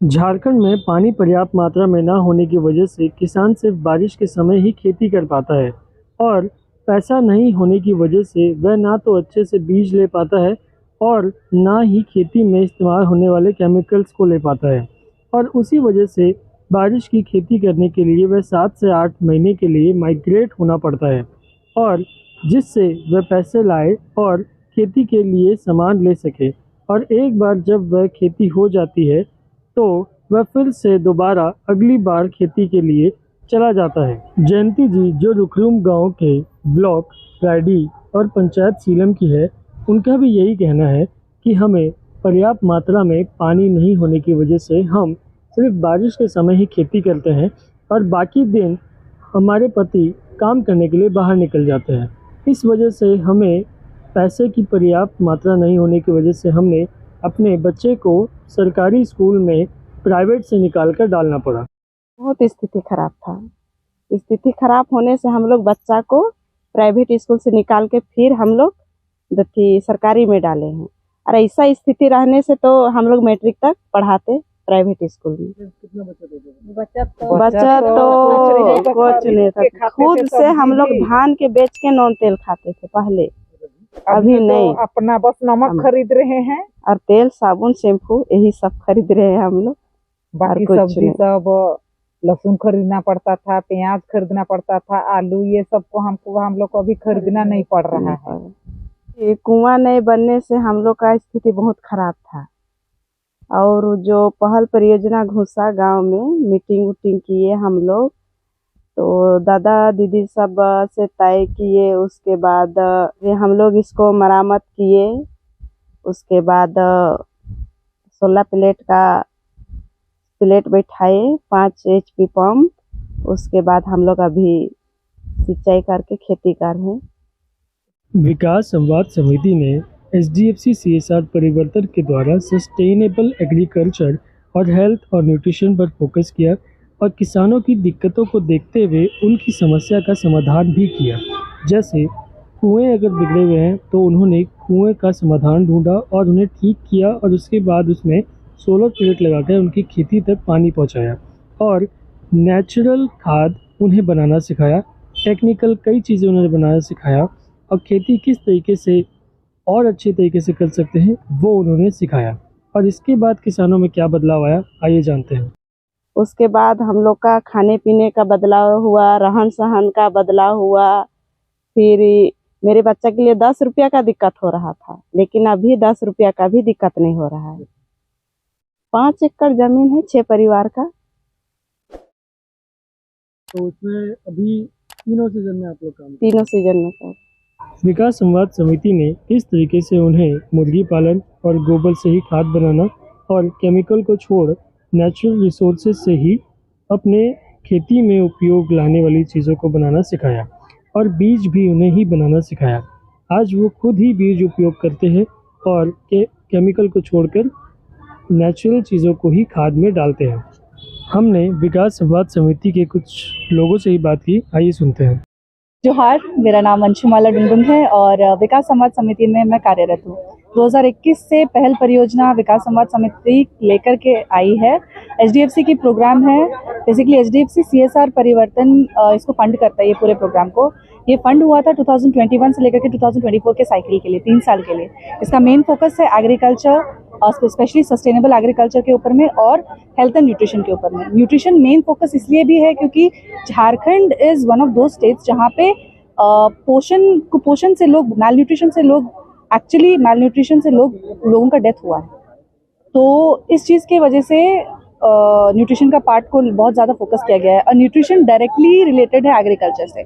झारखंड में पानी पर्याप्त मात्रा में न होने की वजह से किसान सिर्फ बारिश के समय ही खेती कर पाता है और पैसा नहीं होने की वजह से वह ना तो अच्छे से बीज ले पाता है और ना ही खेती में इस्तेमाल होने वाले केमिकल्स को ले पाता है। और उसी वजह से बारिश की खेती करने के लिए वह 7 से 8 महीने के लिए माइग्रेट होना पड़ता है और जिससे वह पैसे लाए और खेती के लिए सामान ले सके। और एक बार जब वह खेती हो जाती है तो वह फिर से दोबारा अगली बार खेती के लिए चला जाता है। जयंती जी जो रुखरुम गांव के ब्लॉक रायडी और पंचायत सीलम की है, उनका भी यही कहना है कि हमें पर्याप्त मात्रा में पानी नहीं होने की वजह से हम सिर्फ बारिश के समय ही खेती करते हैं और बाकी दिन हमारे पति काम करने के लिए बाहर निकल जाते हैं। इस वजह से हमें पैसे की पर्याप्त मात्रा नहीं होने की वजह से हमने अपने बच्चे को सरकारी स्कूल में प्राइवेट से निकाल कर डालना पड़ा। बहुत स्थिति खराब था। स्थिति खराब होने से हम लोग बच्चा को प्राइवेट स्कूल से निकाल के फिर हम लोग सरकारी में डाले हैं। और ऐसा स्थिति रहने से तो हम लोग मैट्रिक तक पढ़ाते प्राइवेट स्कूल में। कितना बच्चा तो कुछ नहीं था। खुद से हम लोग धान के बेच के नॉन तेल खाते थे पहले, अभी नहीं। अपना बस नमक खरीद रहे हैं और तेल साबुन शैम्पू यही सब खरीद रहे हैं हम लोग। बाकी सब्जी सब लहसुन खरीदना पड़ता था, प्याज खरीदना पड़ता था, आलू, ये सब को हम लोग को अभी खरीदना नहीं पड़ रहा है। कुआं नहीं बनने से हम लोग का स्थिति बहुत खराब था। और जो पहल परियोजना घुसा गांव में मीटिंग उटिंग किए हम लोग, तो दादा दीदी सब से तय किए। उसके बाद हम लोग इसको मरामत किए। उसके बाद 16 प्लेट बैठाए, 5 HP पंप। उसके बाद हम लोग अभी सिंचाई करके खेती कर रहे हैं। विकास संवाद समिति ने SDFC CSR परिवर्तन के द्वारा सस्टेनेबल एग्रीकल्चर और हेल्थ और न्यूट्रिशन पर फोकस किया और किसानों की दिक्कतों को देखते हुए उनकी समस्या का समाधान भी किया। जैसे कुएं अगर बिगड़े हुए हैं तो उन्होंने कुएं का समाधान ढूंढा और उन्हें ठीक किया और उसके बाद उसमें सोलर प्लेट लगाकर उनकी खेती तक पानी पहुंचाया और नेचुरल खाद उन्हें बनाना सिखाया। टेक्निकल कई चीज़ें उन्होंने बनाना सिखाया और खेती किस तरीके से और अच्छे तरीके से कर सकते हैं वो उन्होंने सिखाया। और इसके बाद किसानों में क्या बदलाव आया, आइए जानते हैं। उसके बाद हम लोग का खाने पीने का बदलाव हुआ, रहन सहन का बदलाव हुआ। फिर मेरे बच्चा के लिए 10 रुपया का दिक्कत हो रहा था, लेकिन अभी 10 रुपया का भी दिक्कत नहीं हो रहा है। 5 एकड़ जमीन है 6 परिवार का। तो उसमें अभी तीनों सीजन में आप लोग काम? तीनों सीजन में कर। विकास संवाद समिति ने किस तरीके से उन्हें मुर्गी पालन और गोबर से ही खाद बनाना और केमिकल को छोड़ नेचुरल रिसोर्सेज से ही अपने खेती में उपयोग लाने वाली चीज़ों को बनाना सिखाया और बीज भी उन्हें ही बनाना सिखाया। आज वो खुद ही बीज उपयोग करते हैं और केमिकल को छोड़कर नेचुरल चीज़ों को ही खाद में डालते हैं। हमने विकास संवाद समिति के कुछ लोगों से ही बात की, आइए सुनते हैं। जोहार, मेरा नाम अंशुमाला डुंडुंग है और विकास संवाद समिति में मैं कार्यरत हूँ। 2021 से पहल परियोजना विकास संवाद समिति लेकर के आई है। SDFC की प्रोग्राम है। बेसिकली SDFC CSR परिवर्तन इसको फंड करता है, ये पूरे प्रोग्राम को। ये फंड हुआ था 2021 से लेकर के 2024 के साइकिल के लिए, 3 साल के लिए। इसका मेन फोकस है एग्रीकल्चर, स्पेशली सस्टेनेबल एग्रीकल्चर के ऊपर में और हेल्थ एंड न्यूट्रिशन के ऊपर में। न्यूट्रिशन मेन फोकस इसलिए भी है क्योंकि झारखंड इज वन ऑफ दो स्टेट्स जहाँ पे कुपोषण से लोग, malnutrition से लोगों का डेथ हुआ है। तो इस चीज़ की वजह से न्यूट्रिशन का पार्ट को बहुत ज़्यादा फोकस किया गया है और न्यूट्रिशन डायरेक्टली रिलेटेड है एग्रीकल्चर से।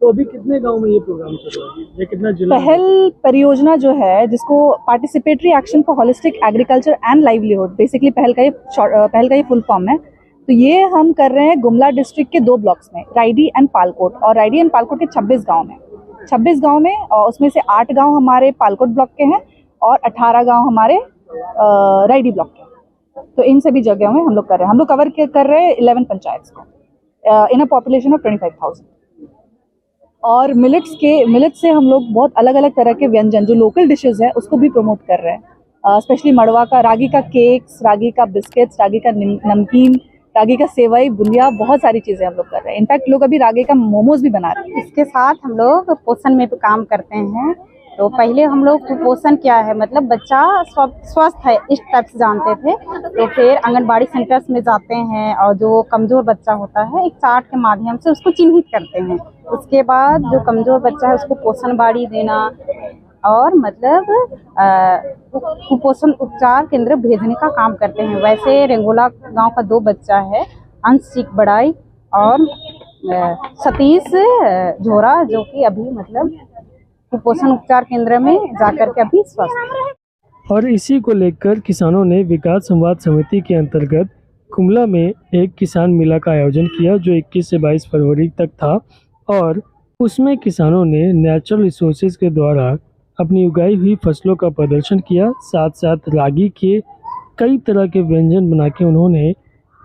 तो अभी कितने गांव में ये प्रोग्राम चल रहा है, ये कितना जिला? पहल परियोजना जो है, जिसको participatory action for holistic agriculture and livelihood, basically पहल का ये फुल फॉर्म है। तो ये हम कर रहे हैं गुमला डिस्ट्रिक्ट के 2 ब्लॉक्स में, रायडी एंड पालकोट। और रायडी एंड पालकोट के 26 गांव में और उसमें से 8 गांव हमारे पालकोट ब्लॉक के हैं और 18 गांव हमारे रायडी ब्लॉक के। तो इन सभी जगहों में हम लोग कर रहे हैं। हम लोग कवर कर रहे हैं 11 पंचायत को इन अ पॉपुलेशन ऑफ 25,000। और मिलेट से हम लोग बहुत अलग अलग तरह के व्यंजन, जो लोकल डिशेज है, उसको भी प्रमोट कर रहे हैं। स्पेशली मड़वा का, रागी का केक्स, रागी का बिस्किट्स, रागी का नमकीन, रागी का सेवई, बुंदिया, बहुत सारी चीज़ें हम लोग कर रहे हैं। इनफैक्ट लोग अभी रागी का मोमोज भी बना रहे हैं। इसके साथ हम लोग पोषण में भी काम करते हैं। तो पहले हम लोग कुपोषण क्या है, मतलब बच्चा स्वस्थ है इस टाइप से जानते थे। तो फिर आंगनबाड़ी सेंटर्स में जाते हैं और जो कमज़ोर बच्चा होता है एक चार्ट के माध्यम से उसको चिन्हित करते हैं। उसके बाद जो कमज़ोर बच्चा है उसको पोषण बाड़ी देना और मतलब कुपोषण उपचार केंद्र भेजने का काम करते हैं। वैसे रेंगोला गांव का 2 बच्चा है, अंशिक बड़ाई और सतीश झोरा, जो कि अभी मतलब कुपोषण उपचार केंद्र में जाकर के अभी स्वस्थ है। और इसी को लेकर किसानों ने विकास संवाद समिति के अंतर्गत कुमला में एक किसान मेला का आयोजन किया, जो 21 से 22 फरवरी तक था। और उसमें किसानों ने नेचुरल रिसोर्सेज के द्वारा अपनी उगाई हुई फसलों का प्रदर्शन किया। साथ साथ रागी के कई तरह के व्यंजन बना के उन्होंने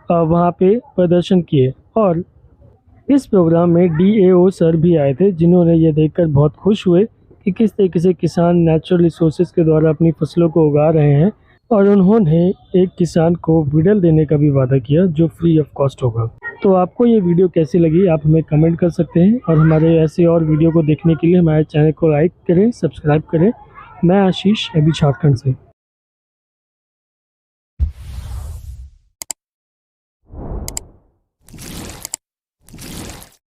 वहाँ पे प्रदर्शन किए। और इस प्रोग्राम में DAO सर भी आए थे, जिन्होंने ये देखकर बहुत खुश हुए कि किस तरीके से किसान नेचुरल रिसोर्सेज के द्वारा अपनी फसलों को उगा रहे हैं। और उन्होंने एक किसान को विडल देने का भी वादा किया, जो फ्री ऑफ कॉस्ट होगा। तो आपको ये वीडियो कैसी लगी, आप हमें कमेंट कर सकते हैं। और हमारे ऐसे और वीडियो को देखने के लिए हमारे चैनल को लाइक करें, सब्सक्राइब करें। मैं आशीष, अभी झारखंड से।